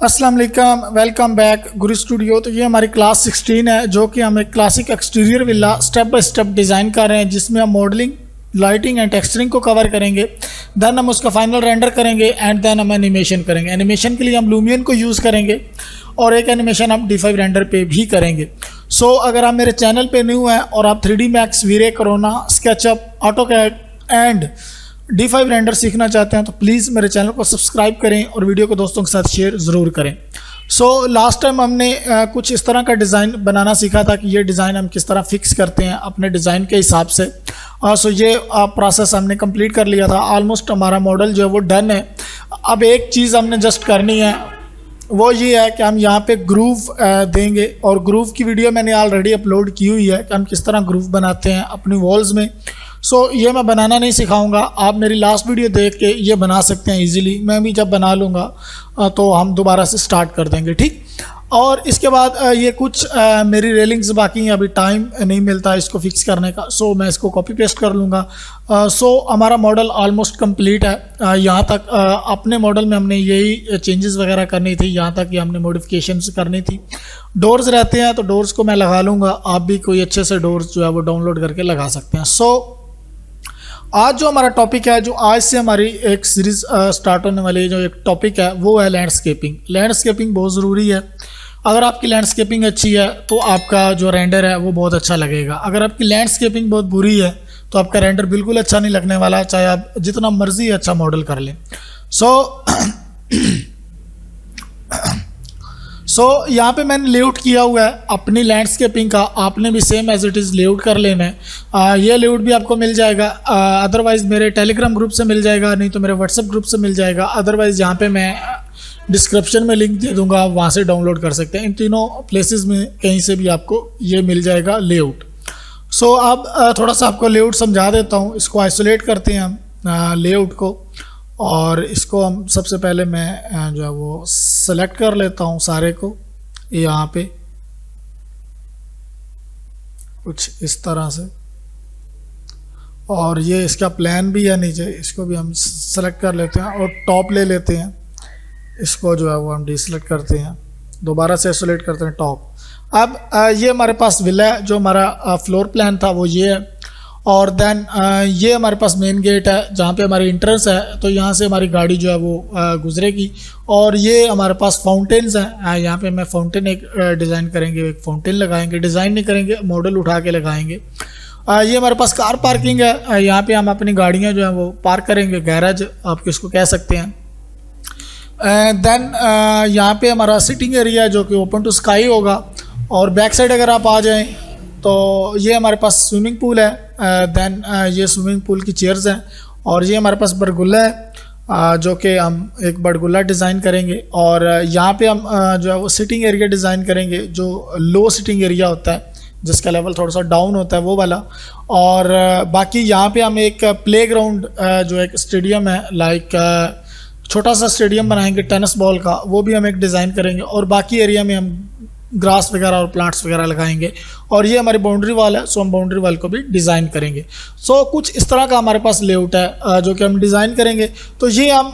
अस्सलाम वालेकुम, welcome back गुरु studio. तो ये हमारी क्लास 16 है जो कि हम एक classic exterior villa step by step design कर रहे हैं, जिसमें हम मॉडलिंग, लाइटिंग एंड टेक्सचरिंग को कवर करेंगे। देन हम उसका फाइनल रेंडर करेंगे एंड देन हम एनिमेशन करेंगे। एनिमेशन के लिए हम लूमियन को यूज़ करेंगे और एक एनिमेशन हम D5 रेंडर पे भी करेंगे। अगर आप मेरे चैनल पे न्यू हैं और आप 3D Max, Vray, Corona, SketchUp, AutoCAD and D5 render सीखना चाहते हैं तो प्लीज़ मेरे चैनल को सब्सक्राइब करें और वीडियो को दोस्तों के साथ शेयर ज़रूर करें। लास्ट टाइम हमने कुछ इस तरह का डिज़ाइन बनाना सीखा था कि ये डिज़ाइन हम किस तरह फिक्स करते हैं अपने डिज़ाइन के हिसाब से। ये प्रोसेस हमने कंप्लीट कर लिया था। ऑलमोस्ट हमारा मॉडल जो है वो डन है। अब एक चीज़ हमने जस्ट करनी है, वो ये है कि हम यहाँ पे ग्रूव देंगे, और ग्रूव की वीडियो मैंने ऑलरेडी अपलोड की हुई है कि हम किस तरह ग्रूव बनाते हैं अपनी वॉल्स में। ये मैं बनाना नहीं सिखाऊंगा, आप मेरी लास्ट वीडियो देख के ये बना सकते हैं इजीली। मैं भी जब बना लूँगा तो हम दोबारा से स्टार्ट कर देंगे, ठीक। और इसके बाद ये कुछ मेरी रेलिंग्स बाकी हैं, अभी टाइम नहीं मिलता इसको फिक्स करने का। मैं इसको कॉपी पेस्ट कर लूँगा। हमारा मॉडल ऑलमोस्ट कंप्लीट है। यहाँ तक अपने मॉडल में हमने यही चेंजेस वगैरह करनी थी, यहाँ तक कि हमने मॉडिफिकेशंस करनी थी। डोर्स रहते हैं तो डोर्स को मैं लगा लूँगा, आप भी कोई अच्छे से डोर्स जो है वो डाउनलोड करके लगा सकते हैं। आज जो हमारा टॉपिक है, जो आज से हमारी एक सीरीज़ स्टार्ट होने वाली जो एक टॉपिक है, वो है लैंडस्केपिंग। लैंडस्केपिंग बहुत ज़रूरी है। अगर आपकी लैंडस्केपिंग अच्छी है तो आपका जो रेंडर है वो बहुत अच्छा लगेगा। अगर आपकी लैंडस्केपिंग बहुत बुरी है तो आपका रेंडर बिल्कुल अच्छा नहीं लगने वाला, चाहे आप जितना मर्जी अच्छा मॉडल कर लें। यहाँ पे मैंने लेआउट किया हुआ है अपनी लैंडस्केपिंग का, आपने भी same as it is layout कर लेना है। ये लेआउट भी आपको मिल जाएगा, अदरवाइज़ मेरे टेलीग्राम ग्रुप से मिल जाएगा, नहीं तो मेरे व्हाट्सएप ग्रुप से मिल जाएगा। अदरवाइज़ यहाँ पे मैं डिस्क्रिप्शन में लिंक दे दूँगा, आप वहाँ से डाउनलोड कर सकते हैं। इन तीनों प्लेसेस में कहीं से भी आपको ये मिल जाएगा लेआउट। अब थोड़ा सा आपको लेआउट समझा देता हूँ। इसको आइसोलेट करते हैं हम लेआउट को, और इसको हम सबसे पहले मैं जो है वो सेलेक्ट कर लेता हूँ सारे को यहाँ पे कुछ इस तरह से। और ये इसका प्लान भी है नीचे, इसको भी हम सेलेक्ट कर लेते हैं और टॉप ले लेते हैं। इसको जो है वो हम डिसेलेक्ट करते हैं, दोबारा से आइसोलेट करते हैं टॉप। अब ये हमारे पास विला है, जो हमारा फ्लोर प्लान था वो ये है। और देन ये हमारे पास मेन गेट है जहाँ पे हमारी इंट्रेंस है, तो यहाँ से हमारी गाड़ी जो है वो गुजरेगी। और ये हमारे पास फाउंटेन्स हैं, यहाँ पे मैं फाउंटेन एक डिज़ाइन करेंगे, एक फाउंटेन लगाएंगे, डिज़ाइन नहीं करेंगे, मॉडल उठा के लगाएंगे। ये हमारे पास कार पार्किंग है, यहाँ पे हम अपनी गाड़ियाँ जो हैं वो पार्क करेंगे, गैराज आप किसको कह सकते हैं। देन यहाँ पे हमारा सिटिंग एरिया जो कि ओपन टू स्काई होगा। और बैक साइड अगर आप आ जाएँ तो ये हमारे पास स्विमिंग पूल है। देन ये स्विमिंग पूल की चेयर्स हैं, और ये हमारे पास बरगुल्ला है जो कि हम एक बरगुल्ला डिज़ाइन करेंगे। और यहाँ पे हम जो है वो सिटिंग एरिया डिज़ाइन करेंगे, जो लो सिटिंग एरिया होता है जिसका लेवल थोड़ा सा डाउन होता है, वो वाला। और बाकी यहाँ पे हम एक प्लेग्राउंड जो एक स्टेडियम है, लाइक छोटा सा स्टेडियम बनाएंगे टेनिस बॉल का, वो भी हम एक डिज़ाइन करेंगे। और बाकी एरिया में हम ग्रास वगैरह और प्लांट्स वगैरह लगाएंगे। और ये हमारी बाउंड्री वॉल है, हम बाउंड्री वॉल को भी डिज़ाइन करेंगे। कुछ इस तरह का हमारे पास लेआउट है जो कि हम डिज़ाइन करेंगे। तो ये हम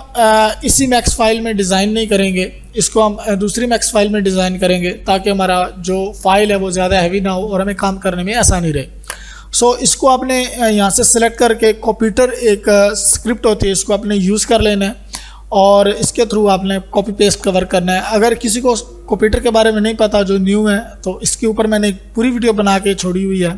इसी मैक्स फाइल में डिज़ाइन नहीं करेंगे, इसको हम दूसरी मैक्स फाइल में डिज़ाइन करेंगे, ताकि हमारा जो फाइल है वो ज़्यादा हैवी ना हो और हमें काम करने में आसानी रहे। इसको आपने यहाँ से सिलेक्ट करके कॉपीटर एक स्क्रिप्ट होती है, इसको आपने यूज़ कर लेना है और इसके थ्रू आपने कॉपी पेस्ट कवर करना है। अगर किसी को कंप्यूटर के बारे में नहीं पता, जो न्यू है, तो इसके ऊपर मैंने एक पूरी वीडियो बना के छोड़ी हुई है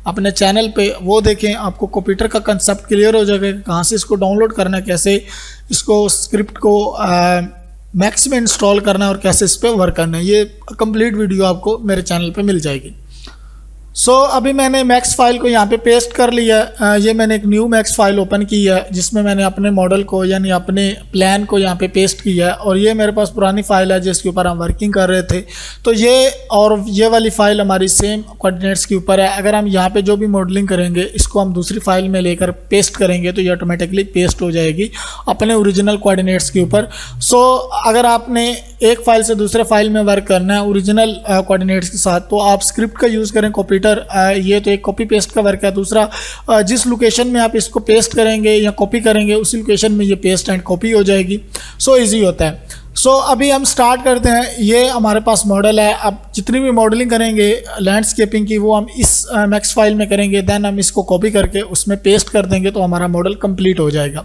अपने चैनल पे, वो देखें, आपको कंप्यूटर का कंसेप्ट क्लियर हो जाएगा, कहाँ से इसको डाउनलोड करना है, कैसे इसको स्क्रिप्ट को मैक्स में इंस्टॉल करना है और कैसे इस पर वर्क करना है। ये कंप्लीट वीडियो आपको मेरे चैनल पे मिल जाएगी। अभी मैंने मैक्स फाइल को यहाँ पे पेस्ट कर लिया है। ये मैंने एक न्यू मैक्स फाइल ओपन की है जिसमें मैंने अपने मॉडल को यानी अपने प्लान को यहाँ पे पेस्ट किया है। और ये मेरे पास पुरानी फाइल है जिसके ऊपर हम वर्किंग कर रहे थे। तो ये और ये वाली फ़ाइल हमारी सेम कोऑर्डिनेट्स के ऊपर है। अगर हम यहाँ पे जो भी मॉडलिंग करेंगे इसको हम दूसरी फाइल में लेकर पेस्ट करेंगे तो ये ऑटोमेटिकली पेस्ट हो जाएगी अपने ओरिजिनल कोऑर्डिनेट्स के ऊपर। अगर आपने एक फ़ाइल से दूसरे फाइल में वर्क करना है ओरिजिनल कोऑर्डिनेट्स के साथ, तो आप स्क्रिप्ट का यूज़ करें कॉपी। ये तो एक कॉपी पेस्ट का वर्क है। दूसरा, जिस लोकेशन में आप इसको पेस्ट करेंगे या कॉपी करेंगे उसी लोकेशन में ये पेस्ट एंड कॉपी हो जाएगी। इजी होता है। सो अभी हम स्टार्ट करते हैं। ये हमारे पास मॉडल है। अब जितनी भी मॉडलिंग करेंगे लैंडस्केपिंग की वो हम इस मैक्स फाइल में करेंगे, देन हम इसको कॉपी करके उसमें पेस्ट कर देंगे तो हमारा मॉडल कंप्लीट हो जाएगा।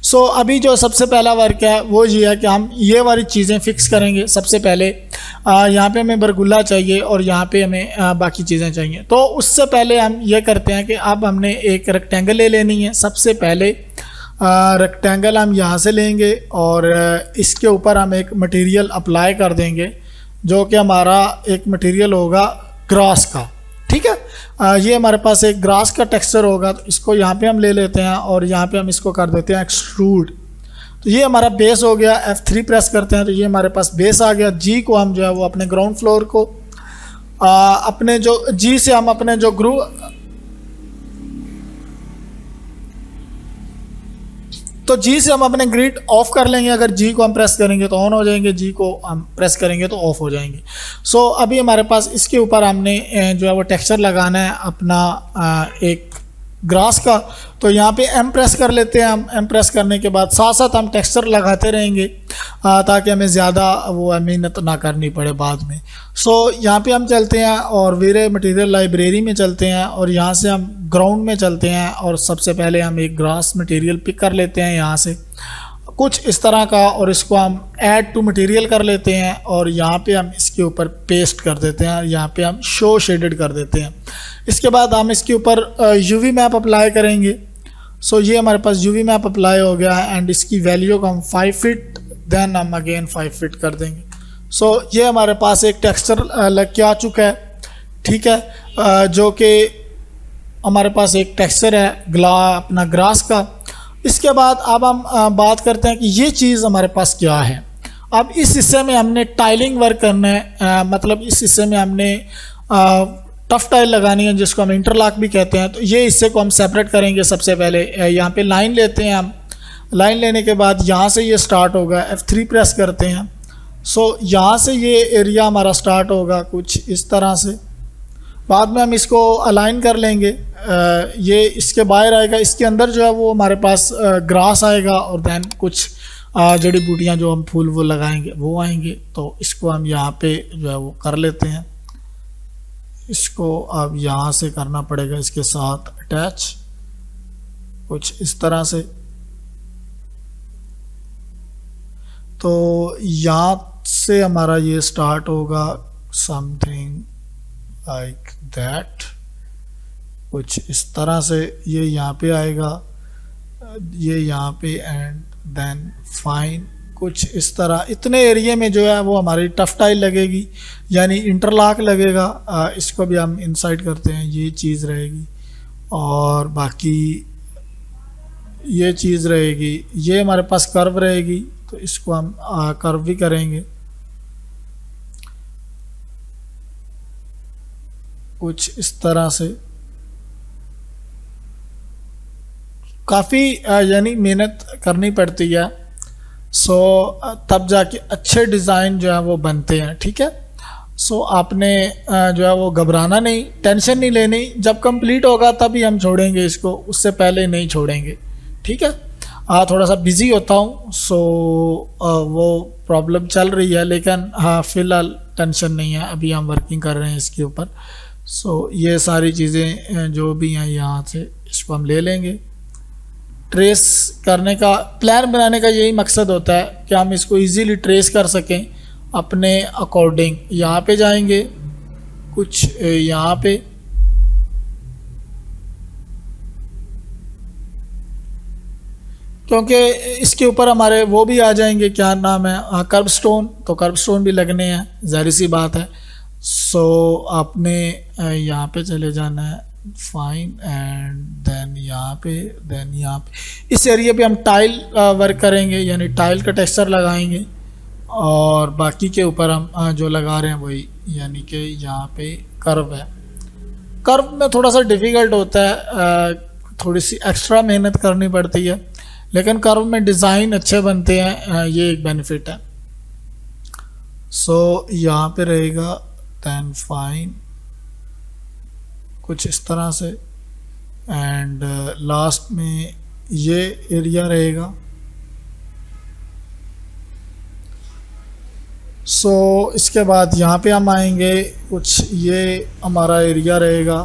सो अभी जो सबसे पहला वर्क है वो ये है कि हम ये वाली चीज़ें फिक्स करेंगे। सबसे पहले यहाँ पे हमें बरगुल्ला चाहिए और यहाँ पे हमें बाकी चीज़ें चाहिए। तो उससे पहले हम ये करते हैं कि अब हमने एक रेक्टेंगल ले लेनी है। सबसे पहले रेक्टेंगल हम यहाँ से लेंगे और इसके ऊपर हम एक मटेरियल अप्लाई कर देंगे जो कि हमारा एक मटेरियल होगा ग्रास का। ठीक है, ये हमारे पास एक ग्रास का टेक्सचर होगा, तो इसको यहाँ पे हम ले लेते हैं और यहाँ पे हम इसको कर देते हैं एक्सट्रूड। तो ये हमारा बेस हो गया। F3 प्रेस करते हैं तो ये हमारे पास बेस आ गया। जी को हम जो है वो अपने ग्राउंड फ्लोर को अपने जो जी से हम अपने जो ग्रू तो जी से हम अपने ग्रिड ऑफ कर लेंगे। अगर जी को हम प्रेस करेंगे तो ऑन हो जाएंगे, जी को हम प्रेस करेंगे तो ऑफ हो जाएंगे। सो अभी हमारे पास इसके ऊपर हमने जो है वो टेक्सचर लगाना है अपना एक ग्रास का। तो यहाँ पे एम प्रेस कर लेते हैं। हम एम प्रेस करने के बाद साथ साथ हम टेक्सचर लगाते रहेंगे ताकि हमें ज़्यादा वो मेहनत ना करनी पड़े बाद में। सो यहाँ पे हम चलते हैं और वेरे मटेरियल लाइब्रेरी में चलते हैं और यहाँ से हम ग्राउंड में चलते हैं और सबसे पहले हम एक ग्रास मटेरियल पिक कर लेते हैं यहाँ से कुछ इस तरह का, और इसको हम ऐड टू मटेरियल कर लेते हैं और यहाँ पे हम इसके ऊपर पेस्ट कर देते हैं। यहाँ पे हम शो शेडेड कर देते हैं। इसके बाद हम इसके ऊपर यूवी मैप अप्लाई करेंगे। सो ये हमारे पास यूवी मैप अप्लाई हो गया है एंड इसकी वैल्यू को हम 5 फीट देन हम अगेन 5 फीट कर देंगे। सो ये हमारे पास एक टेक्सचर लग के आ चुका है। ठीक है, जो कि हमारे पास एक टेक्सचर है अपना ग्रास का। इसके बाद अब हम बात करते हैं कि ये चीज़ हमारे पास क्या है। अब इस हिस्से में हमने टाइलिंग वर्क करना है, मतलब इस हिस्से में हमने टफ टाइल लगानी है जिसको हम इंटरलॉक भी कहते हैं। तो ये हिस्से को हम सेपरेट करेंगे। सबसे पहले यहाँ पे लाइन लेते हैं हम। लाइन लेने के बाद यहाँ से ये स्टार्ट होगा, F3 प्रेस करते हैं। सो यहाँ से ये एरिया हमारा स्टार्ट होगा कुछ इस तरह से। बाद में हम इसको अलाइन कर लेंगे। ये इसके बाहर आएगा, इसके अंदर जो है वो हमारे पास ग्रास आएगा और देन कुछ जड़ी बूटियाँ जो हम फूल वो लगाएंगे वो आएंगे। तो इसको हम यहाँ पे जो है वो कर लेते हैं। इसको अब यहाँ से करना पड़ेगा इसके साथ अटैच कुछ इस तरह से। तो यहाँ से हमारा ये स्टार्ट होगा समथिंग लाइक दैट, कुछ इस तरह से। ये यहाँ पे आएगा, ये यहाँ पे एंड देन फाइन कुछ इस तरह। इतने एरिया में जो है वो हमारी टफ टाइल लगेगी यानी इंटरलॉक लगेगा। इसको भी हम इनसाइड करते हैं, ये चीज़ रहेगी और बाकी ये चीज़ रहेगी। ये हमारे पास कर्व रहेगी तो इसको हम कर्व भी करेंगे कुछ इस तरह से। काफ़ी यानी मेहनत करनी पड़ती है। सो तब जाके अच्छे डिज़ाइन जो है वो बनते हैं। ठीक है, सो आपने जो है वो घबराना नहीं, टेंशन नहीं लेनी। जब कंप्लीट होगा तभी हम छोड़ेंगे इसको, उससे पहले नहीं छोड़ेंगे। ठीक है, थोड़ा सा बिज़ी होता हूँ सो वो प्रॉब्लम चल रही है, लेकिन हाँ फ़िलहाल टेंशन नहीं है। अभी हम वर्किंग कर रहे हैं इसके ऊपर। सो ये सारी चीज़ें जो भी हैं यहाँ से इसको हम ले लेंगे। ट्रेस करने का, प्लान बनाने का यही मकसद होता है कि हम इसको इजीली ट्रेस कर सकें अपने अकॉर्डिंग। यहाँ पे जाएंगे कुछ यहाँ पे, क्योंकि इसके ऊपर हमारे वो भी आ जाएंगे, क्या नाम है, कर्व स्टोन। तो कर्व स्टोन भी लगने हैं, ज़ाहिर सी बात है। सो आपने यहाँ पे चले जाना है, फाइन एंड देन यहाँ पे इस एरिया पे हम टाइल वर्क करेंगे यानी टाइल का टेक्सचर लगाएंगे और बाकी के ऊपर हम जो लगा रहे हैं वही, यानी कि यहाँ पे कर्व है। कर्व में थोड़ा सा डिफ़िकल्ट होता है, थोड़ी सी एक्स्ट्रा मेहनत करनी पड़ती है, लेकिन कर्व में डिज़ाइन अच्छे बनते हैं, ये एक बेनिफिट है। सो यहाँ पे रहेगा देन फाइन कुछ इस तरह से एंड लास्ट में ये एरिया रहेगा। सो इसके बाद यहाँ पे हम आएंगे, कुछ ये हमारा एरिया रहेगा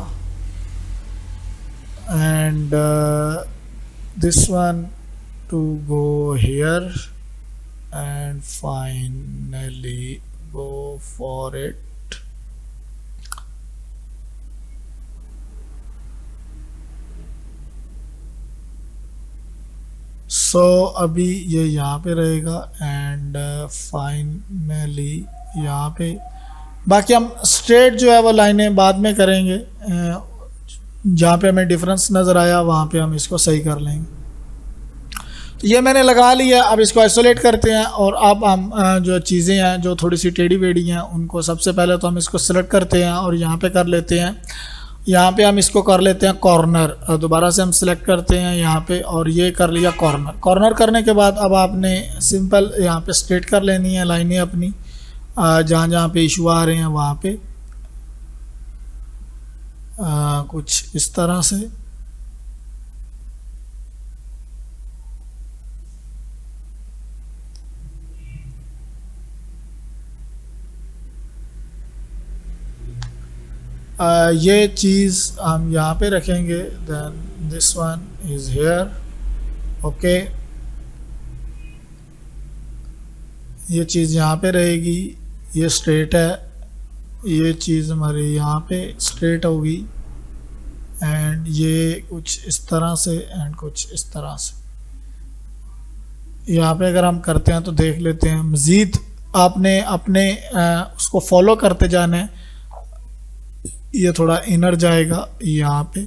and this one to go here and finally go for it. So अभी ये यहाँ पे रहेगा एंड फाइनली यहाँ पे। बाकी हम स्ट्रेट जो है वो लाइनें बाद में करेंगे, जहाँ पे हमें डिफरेंस नज़र आया वहाँ पे हम इसको सही कर लेंगे। तो ये मैंने लगा लिया, अब इसको आइसोलेट करते हैं और अब हम जो चीज़ें हैं जो थोड़ी सी टेढ़ी बेढ़ी हैं उनको सबसे पहले तो हम इसको सेलेक्ट करते हैं और यहाँ पे कर लेते हैं, यहाँ पे हम इसको कर लेते हैं कॉर्नर। दोबारा से हम सिलेक्ट करते हैं यहाँ पे और ये कर लिया कॉर्नर। कॉर्नर करने के बाद अब आपने सिंपल यहाँ पे स्ट्रेट कर लेनी है लाइनें अपनी, जहाँ जहाँ पे इशू आ रहे हैं वहाँ पे कुछ इस तरह से। ये चीज़ हम यहाँ पे रखेंगे, then this one is here. Okay, ये चीज़ यहाँ पे रहेगी, ये स्ट्रेट है, ये चीज़ हमारी यहाँ पे स्ट्रेट होगी एंड ये कुछ इस तरह से एंड कुछ इस तरह से। यहाँ पे अगर हम करते हैं तो देख लेते हैं, मज़ीद आपने अपने उसको फॉलो करते जाना है। ये थोड़ा इनर जाएगा यहाँ पे,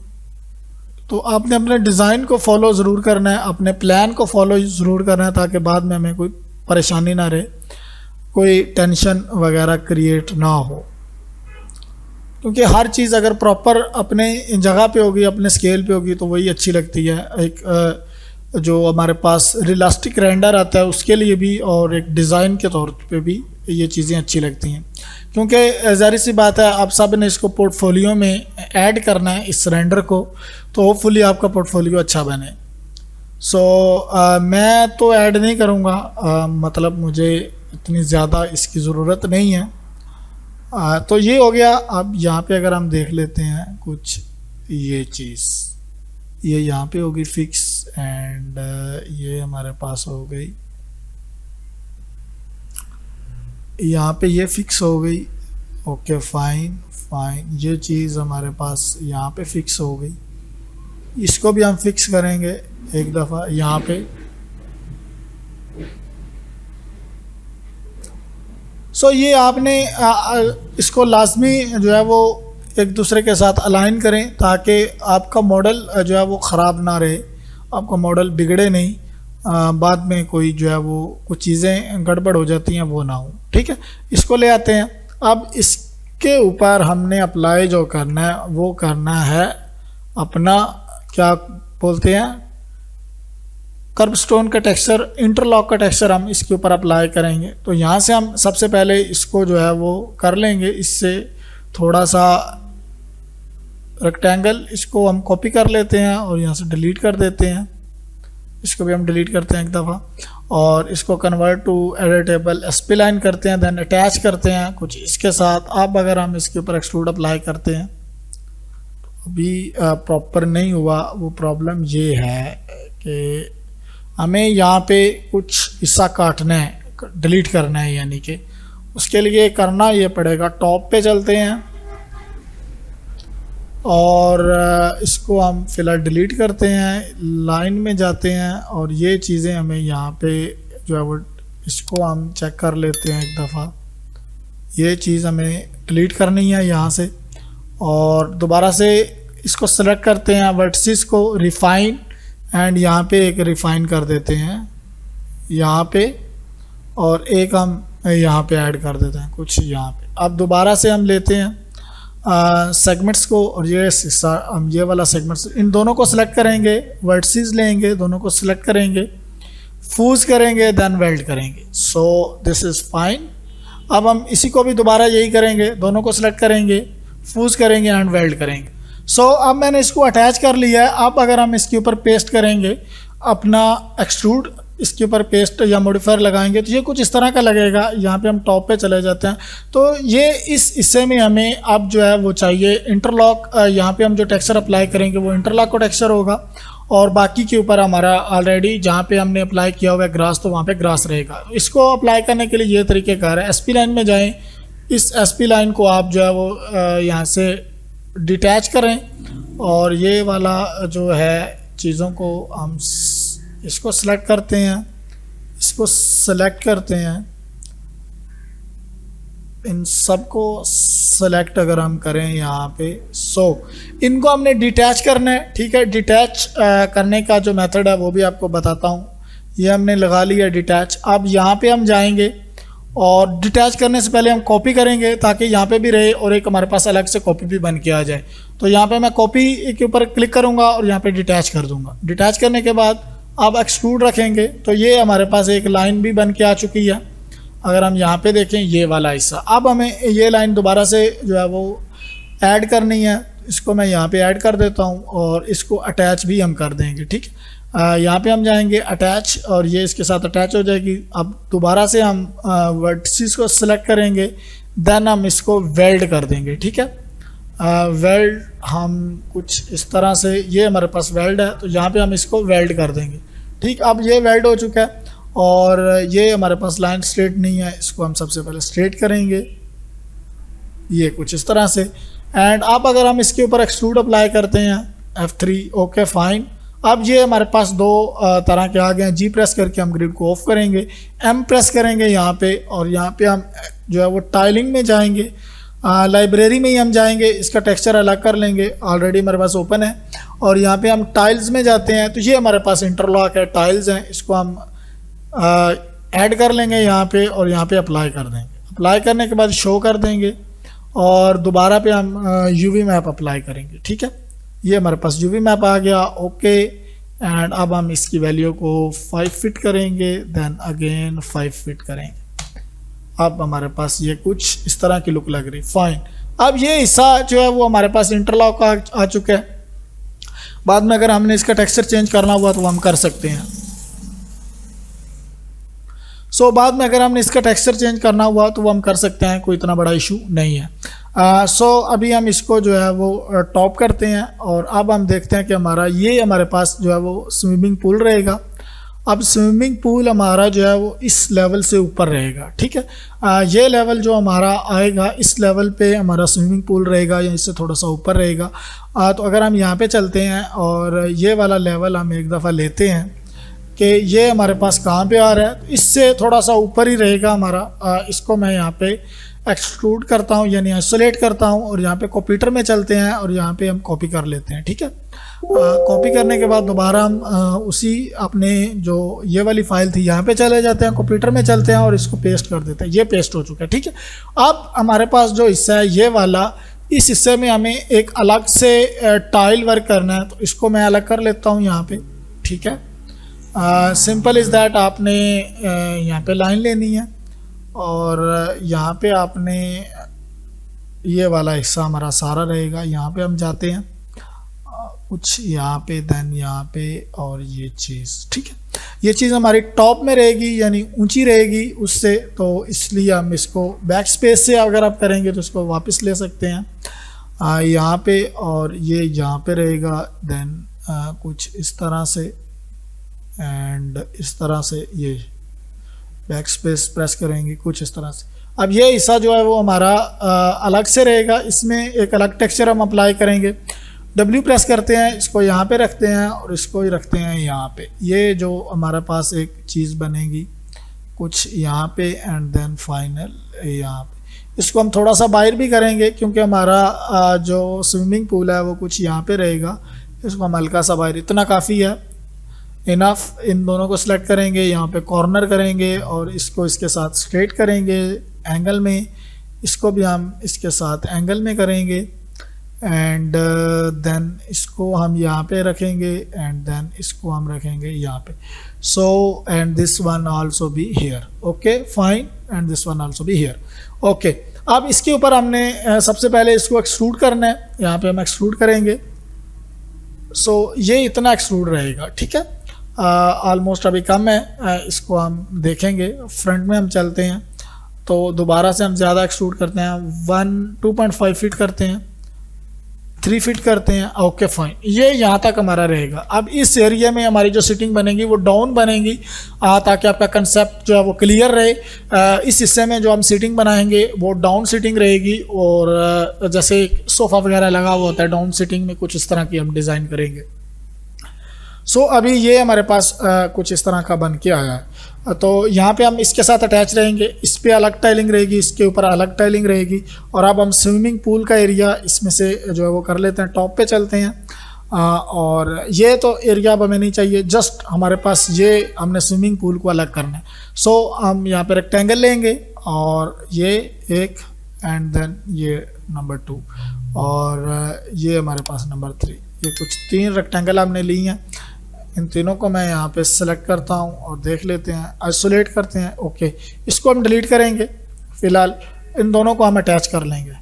तो आपने अपने डिज़ाइन को फॉलो ज़रूर करना है, अपने प्लान को फॉलो ज़रूर करना है ताकि बाद में हमें कोई परेशानी ना रहे, कोई टेंशन वगैरह क्रिएट ना हो। क्योंकि हर चीज़ अगर प्रॉपर अपने जगह पे होगी, अपने स्केल पे होगी तो वही अच्छी लगती है। एक जो हमारे पास रियलिस्टिक रेंडर आता है उसके लिए भी और एक डिज़ाइन के तौर पे भी ये चीज़ें अच्छी लगती हैं। क्योंकि ज़ाहिर सी बात है आप सब ने इसको पोर्टफोलियो में ऐड करना है इस रेंडर को, तो होपफुली आपका पोर्टफोलियो अच्छा बने। सो मैं तो ऐड नहीं करूँगा, मतलब मुझे इतनी ज़्यादा इसकी ज़रूरत नहीं है। तो ये हो गया। अब यहाँ पे अगर हम देख लेते हैं कुछ, ये चीज़ ये यहाँ पे होगी फिक्स एंड ये हमारे पास हो गई, यहाँ पे ये फिक्स हो गई। ओके फाइन फाइन, ये चीज़ हमारे पास यहाँ पे फिक्स हो गई। इसको भी हम फिक्स करेंगे एक दफ़ा यहाँ पे। सो ये आपने इसको लाजमी जो है वो एक दूसरे के साथ अलाइन करें ताकि आपका मॉडल जो है वो ख़राब ना रहे, आपका मॉडल बिगड़े नहीं, बाद में कोई जो है वो कुछ चीज़ें गड़बड़ हो जाती हैं वो ना हो। ठीक है, इसको ले आते हैं। अब इसके ऊपर हमने अप्लाई जो करना है वो करना है अपना, क्या बोलते हैं, कर्ब स्टोन का टेक्सचर, इंटरलॉक का टेक्सचर हम इसके ऊपर अप्लाई करेंगे। तो यहाँ से हम सबसे पहले इसको जो है वो कर लेंगे, इससे थोड़ा सा रेक्टेंगल इसको हम कॉपी कर लेते हैं और यहाँ से डिलीट कर देते हैं। इसको भी हम डिलीट करते हैं एक दफ़ा और इसको convert to editable SP line करते हैं, देन अटैच करते हैं कुछ इसके साथ। अब अगर हम इसके ऊपर एक्सट्रूड अप्लाई करते हैं तो अभी प्रॉपर नहीं हुआ। वो प्रॉब्लम ये है कि हमें यहाँ पे कुछ हिस्सा काटना है, डिलीट करना है, यानी कि उसके लिए करना ये पड़ेगा। टॉप पे चलते हैं और इसको हम फ़िलहाल डिलीट करते हैं, लाइन में जाते हैं और ये चीज़ें हमें यहाँ पे जो है वो इसको हम चेक कर लेते हैं एक दफ़ा। ये चीज़ हमें डिलीट करनी है यहाँ से और दोबारा से इसको सेलेक्ट करते हैं, वर्टिसेस को रिफ़ाइन एंड यहाँ पे एक रिफ़ाइन कर देते हैं यहाँ पे और एक हम यहाँ पे ऐड कर देते हैं कुछ यहाँ पे। अब दोबारा से हम लेते हैं सेगमेंट्स को और ये हम ये वाला सेगमेंट्स, इन दोनों को सिलेक्ट करेंगे, वर्टिसेस लेंगे, दोनों को सिलेक्ट करेंगे, फूज करेंगे, देन वेल्ड करेंगे। So this is fine. अब हम इसी को भी दोबारा यही करेंगे, दोनों को सिलेक्ट करेंगे, फूज करेंगे एंड वेल्ड करेंगे। सो अब मैंने इसको अटैच कर लिया है। अब अगर हम इसके ऊपर पेस्ट करेंगे अपना एक्सट्रूड इसके ऊपर पेस्ट या मॉडिफायर लगाएंगे तो ये कुछ इस तरह का लगेगा। यहाँ पे हम टॉप पे चले जाते हैं तो ये इस हिस्से में हमें अब जो है वो चाहिए इंटरलॉक। यहाँ पे हम जो टेक्सचर अप्लाई करेंगे वो इंटरलॉक का टेक्सचर होगा और बाकी के ऊपर हमारा ऑलरेडी जहाँ पे हमने अप्लाई किया हुआ है ग्रास तो वहाँ पे ग्रास रहेगा। इसको अप्लाई करने के लिए ये तरीक़ेकार है, SP लाइन में जाएँ, इस SP लाइन को आप जो है वो यहाँ से डिटैच करें और ये वाला जो है चीज़ों को हम इसको सेलेक्ट करते हैं, इसको सेलेक्ट करते हैं, इन सब को सेलेक्ट अगर हम करें यहाँ पे इनको हमने डिटैच करना है। ठीक है, डिटैच करने का जो मेथड है वो भी आपको बताता हूँ। ये हमने लगा लिया डिटैच। अब यहाँ पे हम जाएंगे और डिटैच करने से पहले हम कॉपी करेंगे ताकि यहाँ पे भी रहे और एक हमारे पास अलग से कॉपी भी बन के आ जाए। तो यहाँ पे मैं कॉपी के ऊपर क्लिक करूँगा और यहाँ पे डिटैच कर दूँगा। डिटैच करने के बाद अब एक्सट्रूड रखेंगे तो ये हमारे पास एक लाइन भी बन के आ चुकी है। अगर हम यहाँ पे देखें ये वाला हिस्सा, अब हमें ये लाइन दोबारा से जो है वो ऐड करनी है। इसको मैं यहाँ पे ऐड कर देता हूँ और इसको अटैच भी हम कर देंगे। ठीक, यहाँ पे हम जाएंगे अटैच और ये इसके साथ अटैच हो जाएगी। अब दोबारा से हम वर्टिसेस को सिलेक्ट करेंगे, देन हम इसको वेल्ड कर देंगे। ठीक है, वेल्ड हम कुछ इस तरह से, ये हमारे पास वेल्ड है तो यहाँ पे हम इसको वेल्ड कर देंगे। ठीक, अब ये वेल्ड हो चुका है और ये हमारे पास लाइन स्ट्रेट नहीं है, इसको हम सबसे पहले स्ट्रेट करेंगे ये कुछ इस तरह से। एंड अब अगर हम इसके ऊपर एक्सट्रूड अप्लाई करते हैं F3, ओके फाइन। अब ये हमारे पास दो तरह के आ गए हैं। G प्रेस करके हम ग्रिड को ऑफ करेंगे, M प्रेस करेंगे यहाँ पे और यहाँ पे हम जो है वो टाइलिंग में जाएंगे, लाइब्रेरी में ही हम जाएंगे, इसका टेक्सचर अलग कर लेंगे, ऑलरेडी हमारे पास ओपन है। और यहाँ पे हम टाइल्स में जाते हैं तो ये हमारे पास इंटरलॉक है, टाइल्स हैं, इसको हम ऐड कर लेंगे यहाँ पे और यहाँ पे अप्लाई कर देंगे। अप्लाई करने के बाद शो कर देंगे और दोबारा पे हम UV मैप अप्लाई करेंगे। ठीक है, ये हमारे पास UV मैप आ गया, ओके। एंड अब हम इसकी वैल्यू को 5 फिट करेंगे, देन अगेन 5 फिट करेंगे। अब हमारे पास ये कुछ इस तरह की लुक लग रही, फाइन। अब ये हिस्सा जो है वो हमारे पास इंटरलॉक आ चुका है। बाद में अगर हमने इसका टेक्सचर चेंज करना हुआ तो हम कर सकते हैं। बाद में अगर हमने इसका टेक्सचर चेंज करना हुआ तो वो हम कर सकते हैं, कोई इतना बड़ा इशू नहीं है। अभी हम इसको जो है वो टॉप करते हैं और अब हम देखते हैं कि हमारे पास जो है वो स्विमिंग पूल रहेगा। अब स्विमिंग पूल हमारा जो है वो इस लेवल से ऊपर रहेगा। ठीक है, ये लेवल जो हमारा आएगा इस लेवल पे हमारा स्विमिंग पूल रहेगा या इससे थोड़ा सा ऊपर रहेगा। तो अगर हम यहाँ पे चलते हैं और ये वाला लेवल हम एक दफ़ा लेते हैं कि ये हमारे पास कहाँ पे आ रहा है, इससे थोड़ा सा ऊपर ही रहेगा हमारा। इसको मैं यहाँ पे एक्सट्रूड करता हूँ यानी आइसोलेट करता हूँ और यहाँ पे कंप्यूटर में चलते हैं और यहाँ पे हम कॉपी कर लेते हैं। ठीक है, कॉपी करने के बाद दोबारा हम उसी अपने जो ये वाली फाइल थी यहाँ पे चले जाते हैं, कंप्यूटर में चलते हैं और इसको पेस्ट कर देते हैं। ये पेस्ट हो चुका है। ठीक है, अब हमारे पास जो हिस्सा है ये वाला, इस हिस्से में हमें एक अलग से टाइल वर्क करना है तो इसको मैं अलग कर लेता हूँ यहाँ पे। ठीक है, सिंपल इज़ दैट, आपने यहाँ पे लाइन लेनी है और यहाँ पे आपने ये वाला हिस्सा हमारा सारा रहेगा। यहाँ पे हम जाते हैं कुछ यहाँ पे, देन यहाँ पे और ये चीज़। ठीक है, ये चीज़ हमारी टॉप में रहेगी यानी ऊंची रहेगी उससे, तो इसलिए हम इसको बैक स्पेस से अगर आप करेंगे तो इसको वापस ले सकते हैं यहाँ पे और ये यहाँ पे रहेगा। देन कुछ इस तरह से एंड इस तरह से ये बैक स्पेस प्रेस करेंगे कुछ इस तरह से। अब ये हिस्सा जो है वो हमारा अलग से रहेगा, इसमें एक अलग टेक्सचर हम अप्लाई करेंगे। W प्रेस करते हैं, इसको यहाँ पे रखते हैं और इसको ही रखते हैं यहाँ पे। ये जो हमारे पास एक चीज़ बनेगी कुछ यहाँ पे एंड देन फाइनल यहाँ पे। इसको हम थोड़ा सा बाहर भी करेंगे क्योंकि हमारा जो स्विमिंग पूल है वो कुछ यहाँ पे रहेगा। इसको हम हल्का सा बाहर, इतना काफ़ी है, इनफ। इन दोनों को सिलेक्ट करेंगे, यहाँ पे कॉर्नर करेंगे और इसको इसके साथ स्ट्रेट करेंगे एंगल में, इसको भी हम इसके साथ एंगल में करेंगे एंड देन इसको हम यहाँ पे रखेंगे एंड देन इसको हम रखेंगे यहाँ पे। And this one also be here, okay fine, and this one also be here, okay. अब इसके ऊपर हमने सबसे पहले इसको एक्सट्रूड करना है, यहाँ पे हम एक्सट्रूड करेंगे। ये इतना एक्सट्रूड रहेगा। ठीक है, ऑलमोस्ट अभी कम है, इसको हम देखेंगे। फ्रंट में हम चलते हैं तो दोबारा से हम ज़्यादा एक्सट्रूड करते हैं, 2.5 फीट करते हैं, 3 फीट करते हैं। ओके फाइन, ये यहाँ तक हमारा रहेगा। अब इस एरिया में हमारी जो सिटिंग बनेगी वो डाउन बनेगी, ताकि आपका कंसेप्ट जो है वो क्लियर रहे। इस हिस्से में जो हम सिटिंग बनाएंगे वो डाउन सिटिंग रहेगी, और जैसे सोफ़ा वगैरह लगा हुआ होता है डाउन सिटिंग में, कुछ इस तरह की हम डिज़ाइन करेंगे। सो अभी ये हमारे पास कुछ इस तरह का बन के आया है। तो यहाँ पे हम इसके साथ अटैच रहेंगे, इस पे अलग टाइलिंग रहेगी, इसके ऊपर अलग टाइलिंग रहेगी। और अब हम स्विमिंग पूल का एरिया इसमें से जो है वो कर लेते हैं, टॉप पे चलते हैं। और ये तो एरिया अब हमें नहीं चाहिए, जस्ट हमारे पास ये हमने स्विमिंग पूल को अलग करना है। सो हम यहाँ पे रेक्टेंगल लेंगे, और ये एक, एंड देन ये नंबर 2, और ये हमारे पास नंबर 3। ये कुछ 3 रेक्टेंगल हमने ली हैं। इन तीनों को मैं यहाँ पे सेलेक्ट करता हूँ और देख लेते हैं, आइसोलेट करते हैं। ओके, इसको हम डिलीट करेंगे। फ़िलहाल इन दोनों को हम अटैच कर लेंगे।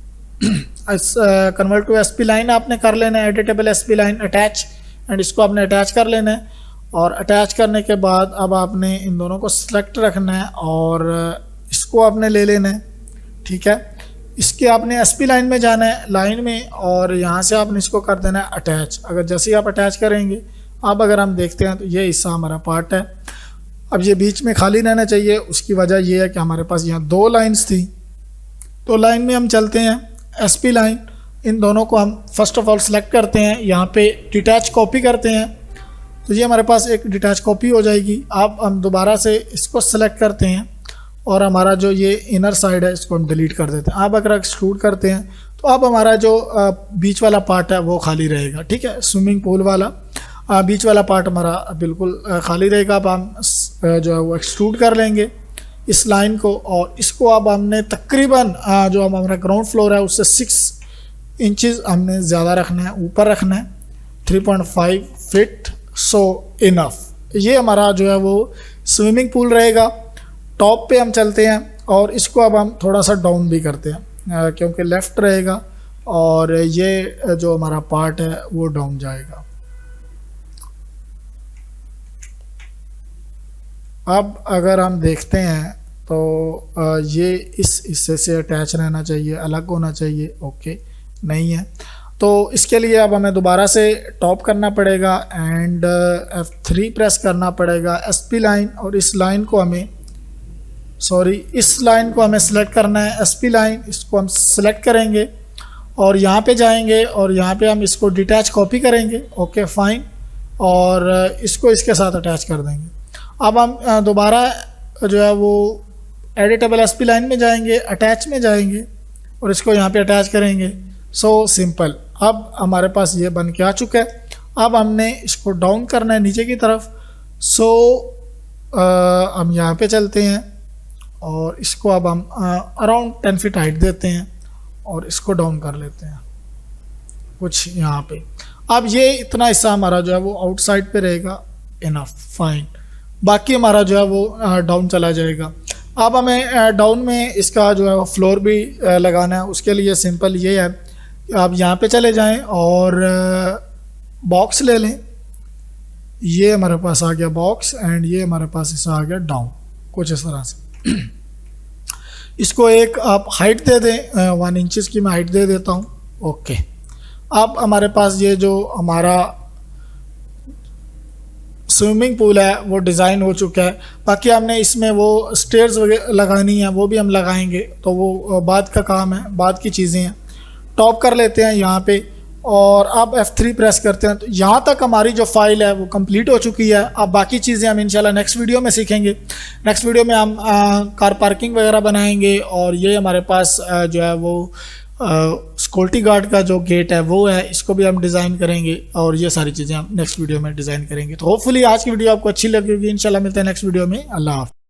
कन्वर्ट टू एसपी लाइन आपने कर लेना है, editable SP line attach, and इसको आपने अटैच कर लेना है। और अटैच करने के बाद अब आपने इन दोनों को सिलेक्ट रखना है और इसको आपने ले लेना है। ठीक है, इसके आपने एसपी लाइन में जाना है, लाइन में, और यहाँ से आपने इसको कर देना है अटैच। अगर जैसे ही आप अटैच करेंगे, अब अगर हम देखते हैं तो ये हिस्सा हमारा पार्ट है। अब ये बीच में खाली रहना चाहिए, उसकी वजह ये है कि हमारे पास यहाँ 2 लाइंस थी। तो लाइन में हम चलते हैं, एसपी लाइन, इन दोनों को हम फर्स्ट ऑफ ऑल सेलेक्ट करते हैं, यहाँ पे डिटैच कॉपी करते हैं। तो ये हमारे पास एक डिटैच कॉपी हो जाएगी। अब हम दोबारा से इसको सेलेक्ट करते हैं, और हमारा जो ये इनर साइड है इसको हम डिलीट कर देते हैं। अब अगर एक्सट्रूड करते हैं तो अब हमारा जो बीच वाला पार्ट है वो खाली रहेगा। ठीक है, स्विमिंग पूल वाला बीच वाला पार्ट हमारा बिल्कुल खाली रहेगा। अब हम जो है वो एक्सट्रूड कर लेंगे इस लाइन को, और इसको अब हमने तकरीबन जो हमारा ग्राउंड फ्लोर है उससे 6 इंचेस हमने ज़्यादा रखना है, ऊपर रखना है, 3.5 फीट। सो इनफ, ये हमारा जो है वो स्विमिंग पूल रहेगा। टॉप पे हम चलते हैं, और इसको अब हम थोड़ा सा डाउन भी करते हैं, क्योंकि लेफ़्ट रहेगा और ये जो हमारा पार्ट है वो डाउन जाएगा। अब अगर हम देखते हैं तो ये इस हिस्से से अटैच रहना चाहिए, अलग होना चाहिए। ओके, नहीं है, तो इसके लिए अब हमें दोबारा से टॉप करना पड़ेगा, एंड F3 प्रेस करना पड़ेगा, एसपी लाइन, और इस लाइन को हमें इस लाइन को हमें सेलेक्ट करना है, एसपी लाइन। इसको हम सेलेक्ट करेंगे और यहाँ पे जाएंगे, और यहाँ पे हम इसको डिटैच कॉपी करेंगे। ओके फाइन, और इसको इसके साथ अटैच कर देंगे। अब हम दोबारा जो है वो एडिटेबल एसपी लाइन में जाएंगे, अटैच में जाएंगे, और इसको यहाँ पे अटैच करेंगे। सो सिंपल, अब हमारे पास ये बन के आ चुका है। अब हमने इसको डाउन करना है नीचे की तरफ। सो हम यहाँ पे चलते हैं, और इसको अब हम अराउंड 10 फीट हाइट देते हैं, और इसको डाउन कर लेते हैं कुछ यहाँ पे। अब ये इतना हिस्सा हमारा जो है वो आउटसाइड पे रहेगा, इनफ, फाइन। बाकी हमारा जो है वो डाउन चला जाएगा। अब हमें डाउन में इसका जो है फ्लोर भी लगाना है। उसके लिए सिंपल ये है कि आप यहाँ पे चले जाएं और बॉक्स ले लें। ये हमारे पास आ गया बॉक्स, एंड ये हमारे पास इसका आ गया डाउन, कुछ इस तरह से। इसको एक आप हाइट दे दें, 1 इंचज़ की मैं हाइट दे देता हूँ। ओके, अब हमारे पास ये जो हमारा स्विमिंग पूल है वो डिज़ाइन हो चुका है। बाकी हमने इसमें वो स्टेयर्स वगैरह लगानी है, वो भी हम लगाएंगे, तो वो बाद का काम है, बाद की चीज़ें हैं। टॉप कर लेते हैं यहाँ पे, और अब F3 प्रेस करते हैं। तो यहाँ तक हमारी जो फाइल है वो कंप्लीट हो चुकी है। अब बाकी चीज़ें हम इंशाल्लाह नेक्स्ट वीडियो में सीखेंगे। नेक्स्ट वीडियो में हम कार पार्किंग वगैरह बनाएंगे, और ये हमारे पास जो है वो सिक्योरिटी गार्ड का जो गेट है वो है, इसको भी हम डिज़ाइन करेंगे, और ये सारी चीज़ें हम नेक्स्ट वीडियो में डिज़ाइन करेंगे। तो होपफुली आज की वीडियो आपको अच्छी लगेगी। इंशाल्लाह मिलते हैं नेक्स्ट वीडियो में। अल्लाह हाफ़िज़।